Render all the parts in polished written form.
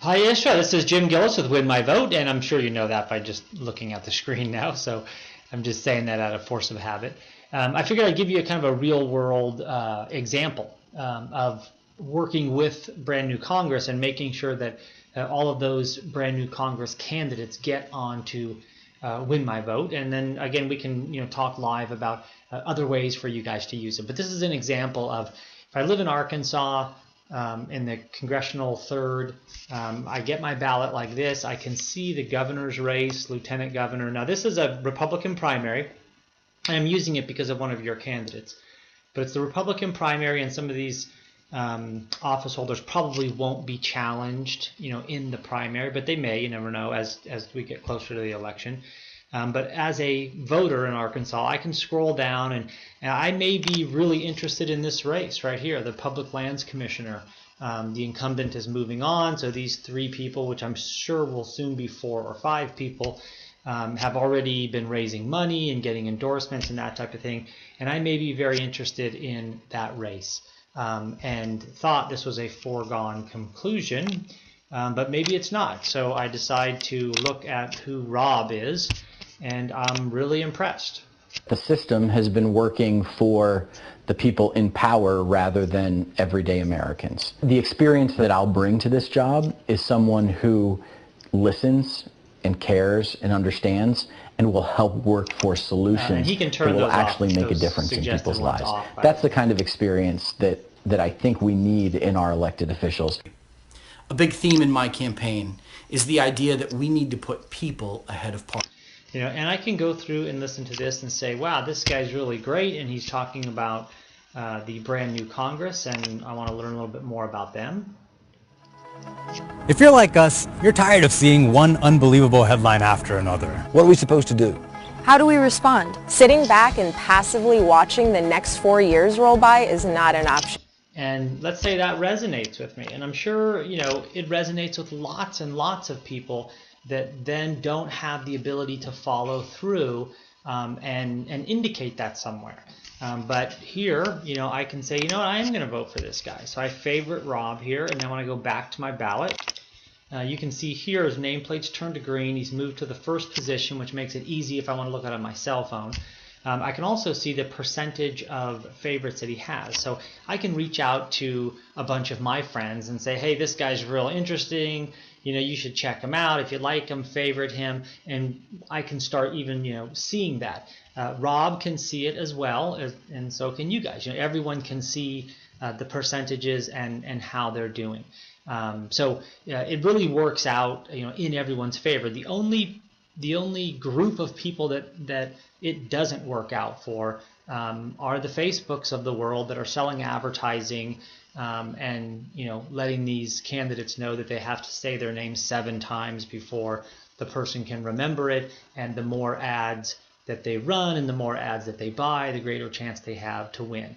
Hi, Isra. This is Jim Gillis with Win My Vote, and I'm sure you know that by just looking at the screen now. So I'm just saying that out of force of habit. I figured I'd give you a kind of a real-world example of working with brand new Congress and making sure that all of those brand new Congress candidates get on to Win My Vote, and then again we can talk live about other ways for you guys to use it. But this is an example of if I live in Arkansas. In the congressional third, I get my ballot like this. I can see the governor's race, lieutenant governor. Now this is a Republican primary. I'm using it because of one of your candidates, but it's the Republican primary, and some of these office holders probably won't be challenged, in the primary, but they may. You never know as we get closer to the election. But as a voter in Arkansas, I can scroll down and I may be really interested in this race right here, the Public Lands Commissioner. The incumbent is moving on, so these three people, which I'm sure will soon be 4 or 5 people, have already been raising money and getting endorsements and that type of thing. And I may be very interested in that race and thought this was a foregone conclusion, but maybe it's not. So I decide to look at who Rob is. And I'm really impressed. The system has been working for the people in power rather than everyday Americans. The experience that I'll bring to this job is someone who listens and cares and understands and will help work for solutions that will actually make a difference in people's lives. That's the kind of experience that I think we need in our elected officials. A big theme in my campaign is the idea that we need to put people ahead of party. And I can go through and listen to this and say, wow, this guy's really great, and he's talking about the brand new Congress, and I want to learn a little bit more about them. If you're like us, you're tired of seeing one unbelievable headline after another. What are we supposed to do? How do we respond? Sitting back and passively watching the next 4 years roll by is not an option. And let's say that resonates with me, and I'm sure it resonates with lots and lots of people that then don't have the ability to follow through and indicate that somewhere. But here, I can say, I am going to vote for this guy. So I favorite Rob here, and then when I go back to my ballot, you can see here his nameplate's turned to green. He's moved to the first position, which makes it easy if I want to look at it on my cell phone. I can also see the percentage of favorites that he has. So I can reach out to a bunch of my friends and say, hey, this guy's real interesting. You should check him out. If you like him, favorite him. And I can start even, seeing that. Rob can see it as well, and so can you guys. Everyone can see the percentages and how they're doing. So it really works out, in everyone's favor. The only group of people that it doesn't work out for are the Facebooks of the world that are selling advertising and letting these candidates know that they have to say their name 7 times before the person can remember it. And the more ads that they run and the more ads that they buy, the greater chance they have to win.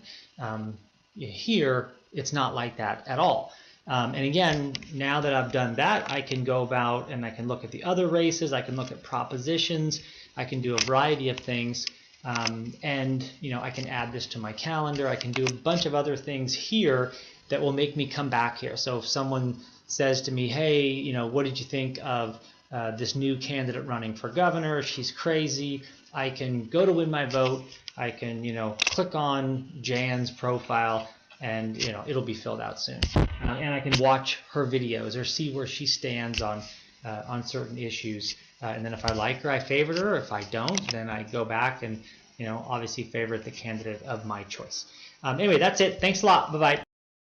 Here, it's not like that at all. And again, now that I've done that, I can go about and I can look at the other races. I can look at propositions. I can do a variety of things. And I can add this to my calendar. I can do a bunch of other things here that will make me come back here. So if someone says to me, hey, what did you think of this new candidate running for governor? She's crazy. I can go to Win My Vote. I can, click on Jan's profile, and it'll be filled out soon. And I can watch her videos or see where she stands on certain issues. And then if I like her, I favorite her. If I don't, then I go back and obviously favorite the candidate of my choice. Anyway, that's it. Thanks a lot. Bye-bye.